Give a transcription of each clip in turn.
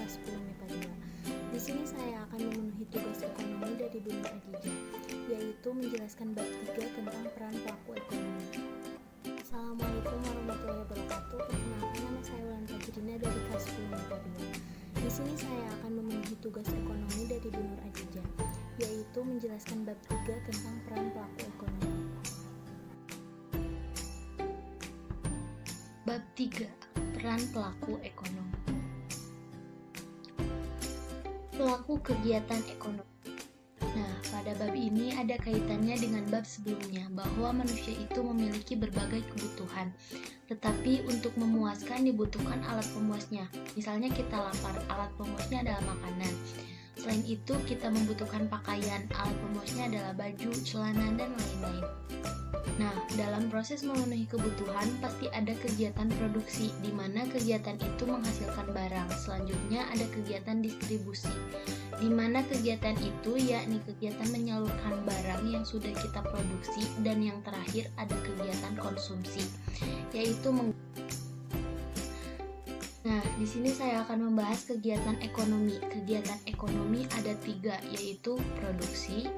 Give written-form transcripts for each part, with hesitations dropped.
kelas 10 MIPA 2. Di sini saya akan memenuhi tugas ekonomi dari Bu Nur Adijah, yaitu menjelaskan bab 3 tentang peran pelaku ekonomi. Assalamualaikum warahmatullahi wabarakatuh. Perkenalkan, nama saya Wulan Fajrina dari kelas 10 MIPA 2. Di sini saya akan memenuhi tugas ekonomi dari Bu Nur Adijah, yaitu menjelaskan bab 3 tentang peran pelaku ekonomi. Bab 3. Peran pelaku ekonomi. Pelaku kegiatan ekonomi. Nah, pada bab ini ada kaitannya dengan bab sebelumnya, bahwa manusia itu memiliki berbagai kebutuhan, tetapi untuk memuaskan dibutuhkan alat pemuasnya. Misalnya kita lapar, alat pemuasnya adalah makanan. Selain itu, kita membutuhkan pakaian, alat pemuasnya adalah baju, celana, dan lain-lain. Nah, dalam proses memenuhi kebutuhan pasti ada kegiatan produksi, di mana kegiatan itu menghasilkan barang. Selanjutnya ada kegiatan distribusi, di mana kegiatan itu yakni kegiatan menyalurkan barang yang sudah kita produksi, dan yang terakhir ada kegiatan konsumsi, yaitu Nah, di sini saya akan membahas kegiatan ekonomi. Kegiatan ekonomi ada 3, yaitu produksi,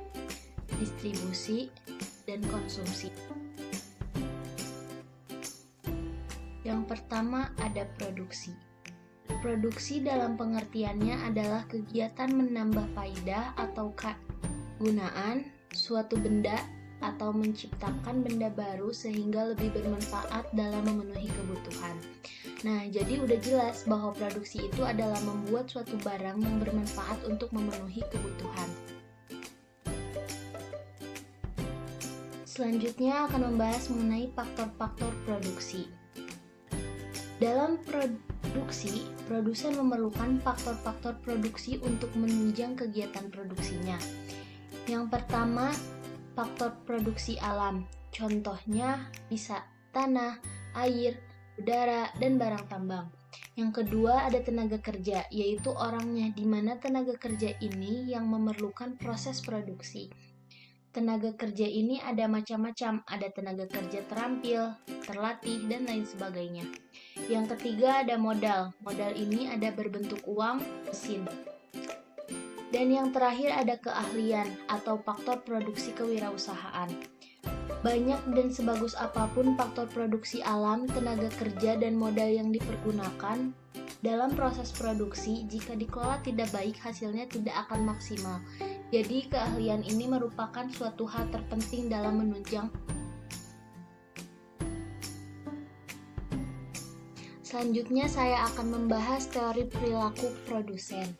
distribusi, dan konsumsi. Yang pertama ada produksi. Produksi dalam pengertiannya adalah kegiatan menambah faedah atau kegunaan suatu benda atau menciptakan benda baru sehingga lebih bermanfaat dalam memenuhi kebutuhan. Nah, jadi udah jelas bahwa produksi itu adalah membuat suatu barang yang bermanfaat untuk memenuhi kebutuhan. Selanjutnya akan membahas mengenai faktor-faktor produksi. Dalam produksi, produsen memerlukan faktor-faktor produksi untuk menunjang kegiatan produksinya. Yang pertama, faktor produksi alam. Contohnya bisa tanah, air, udara, dan barang tambang. Yang kedua ada tenaga kerja, yaitu orangnya, di mana tenaga kerja ini yang memerlukan proses produksi. Tenaga kerja ini ada macam-macam, ada tenaga kerja terampil, terlatih, dan lain sebagainya. Yang ketiga ada modal. Modal ini ada berbentuk uang, mesin. Dan yang terakhir ada keahlian atau faktor produksi kewirausahaan. Banyak dan sebagus apapun faktor produksi alam, tenaga kerja, dan modal yang dipergunakan dalam proses produksi, jika dikelola tidak baik, hasilnya tidak akan maksimal. Jadi, keahlian ini merupakan suatu hal terpenting dalam menunjang. Selanjutnya, saya akan membahas teori perilaku produsen.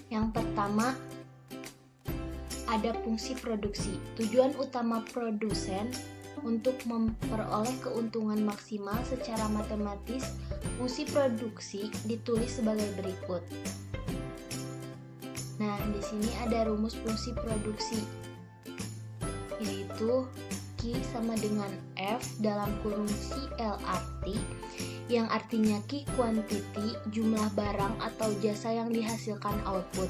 Yang pertama, ada fungsi produksi. Tujuan utama produsen untuk memperoleh keuntungan maksimal secara matematis. Fungsi produksi ditulis sebagai berikut. Nah, di sini ada rumus fungsi produksi, yaitu Q sama dengan F dalam kurung CLRT, yang artinya Q quantity, jumlah barang atau jasa yang dihasilkan output.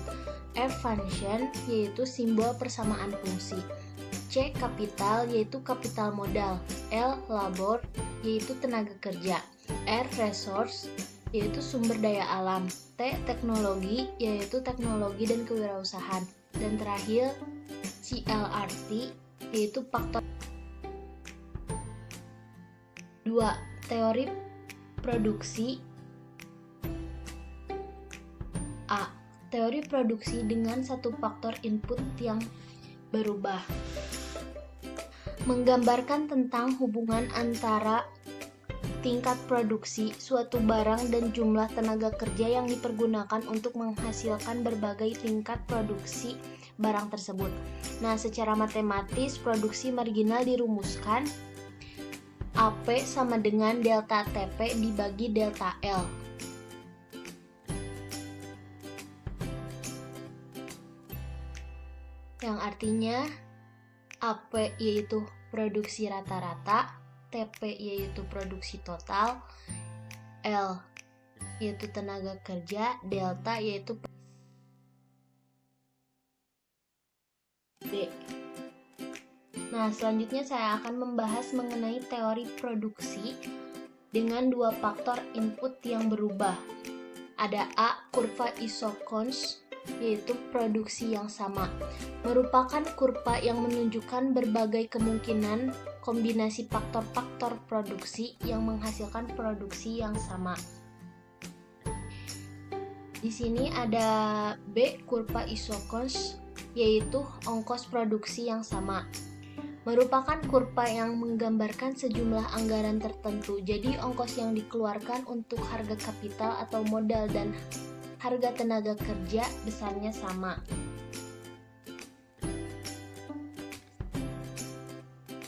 F function, yaitu simbol persamaan fungsi. C kapital, yaitu kapital modal. L labor, yaitu tenaga kerja. R resource, yaitu sumber daya alam. T teknologi, yaitu teknologi dan kewirausahaan. Dan terakhir CLRT, yaitu faktor. 2. Teori produksi. A. Teori produksi dengan satu faktor input yang berubah. Menggambarkan tentang hubungan antara tingkat produksi suatu barang dan jumlah tenaga kerja yang dipergunakan untuk menghasilkan berbagai tingkat produksi barang tersebut. Nah, secara matematis produksi marginal dirumuskan AP sama dengan delta TP dibagi delta L. Yang artinya AP yaitu produksi rata-rata, TP yaitu produksi total, L yaitu tenaga kerja, delta yaitu D. Nah, selanjutnya saya akan membahas mengenai teori produksi dengan dua faktor input yang berubah. Ada A. Kurva isokons, yaitu produksi yang sama. Merupakan kurva yang menunjukkan berbagai kemungkinan kombinasi faktor-faktor produksi yang menghasilkan produksi yang sama. Di sini ada B. Kurva isokons, yaitu ongkos produksi yang sama. Merupakan kurva yang menggambarkan sejumlah anggaran tertentu. Jadi ongkos yang dikeluarkan untuk harga kapital atau modal dan harga tenaga kerja besarnya sama.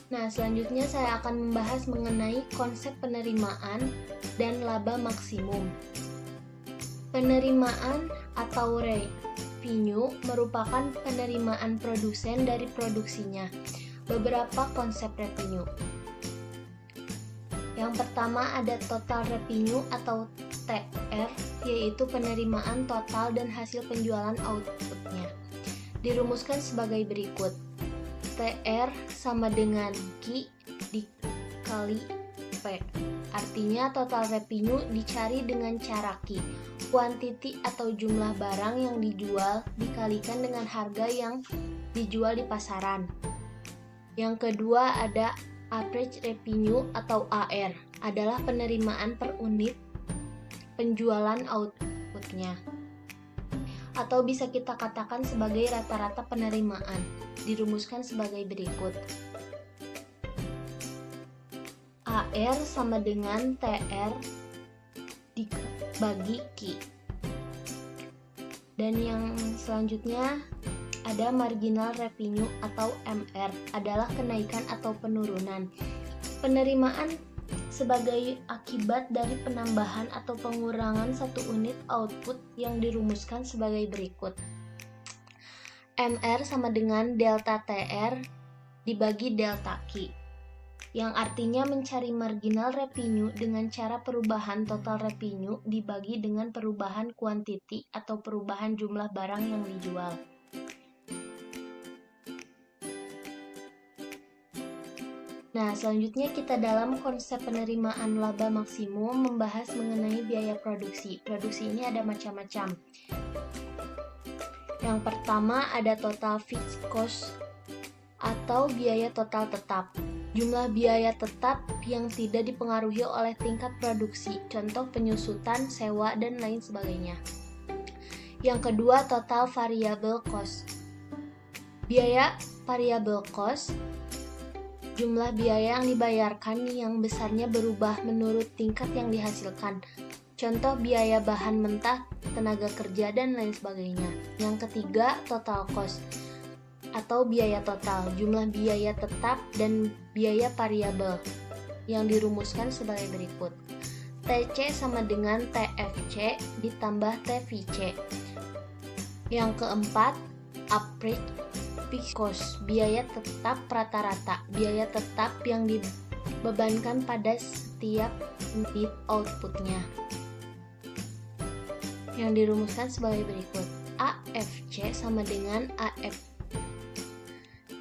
Nah, selanjutnya saya akan membahas mengenai konsep penerimaan dan laba maksimum. Penerimaan atau revenue merupakan penerimaan produsen dari produksinya. Beberapa konsep revenue. Yang pertama ada total revenue atau TR, yaitu penerimaan total dan hasil penjualan outputnya. Dirumuskan sebagai berikut. TR sama dengan Q dikali P. Artinya total revenue dicari dengan cara Q. Kuantiti atau jumlah barang yang dijual dikalikan dengan harga yang dijual di pasaran. Yang kedua ada average revenue atau AR, adalah penerimaan per unit penjualan outputnya. Atau bisa kita katakan sebagai rata-rata penerimaan. Dirumuskan sebagai berikut. AR sama dengan TR dibagi Q. Dan yang selanjutnya ada marginal revenue atau MR, adalah kenaikan atau penurunan. Penerimaan sebagai akibat dari penambahan atau pengurangan satu unit output yang dirumuskan sebagai berikut. MR sama dengan delta TR dibagi delta Q, yang artinya mencari marginal revenue dengan cara perubahan total revenue dibagi dengan perubahan kuantiti atau perubahan jumlah barang yang dijual. Nah, selanjutnya kita dalam konsep penerimaan laba maksimum membahas mengenai biaya produksi. Produksi ini ada macam-macam. Yang pertama ada total fixed cost atau biaya total tetap. Jumlah biaya tetap yang tidak dipengaruhi oleh tingkat produksi, contoh penyusutan, sewa, dan lain sebagainya. Yang kedua total variable cost. Biaya variable cost, jumlah biaya yang dibayarkan yang besarnya berubah menurut tingkat yang dihasilkan. Contoh biaya bahan mentah, tenaga kerja, dan lain sebagainya. Yang ketiga, total cost atau biaya total, jumlah biaya tetap dan biaya variabel yang dirumuskan sebagai berikut. TC sama dengan TFC ditambah TVC. Yang keempat, average fixed cost, biaya tetap rata-rata, biaya tetap yang dibebankan pada setiap unit outputnya, yang dirumuskan sebagai berikut. AFC sama dengan AF.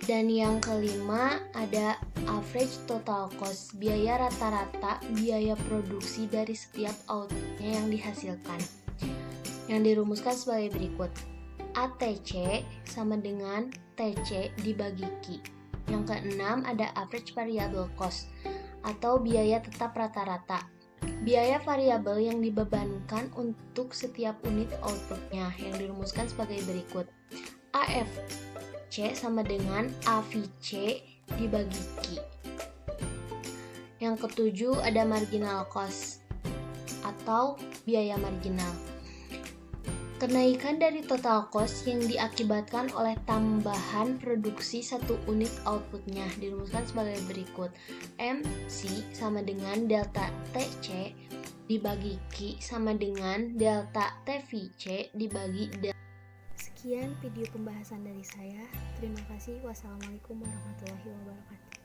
Dan yang kelima ada average total cost, biaya rata-rata biaya produksi dari setiap outputnya yang dihasilkan, yang dirumuskan sebagai berikut. ATC sama dengan TC dibagi Q. Yang keenam ada average variable cost atau biaya tetap rata-rata, biaya variabel yang dibebankan untuk setiap unit outputnya, yang dirumuskan sebagai berikut. AFC sama dengan AVC dibagi Q. Yang ketujuh ada marginal cost atau biaya marginal. Kenaikan dari total cost yang diakibatkan oleh tambahan produksi satu unit outputnya, dirumuskan sebagai berikut. MC sama dengan delta TC dibagi Q sama dengan delta TVC dibagi delta. Sekian video pembahasan dari saya. Terima kasih. Wassalamualaikum warahmatullahi wabarakatuh.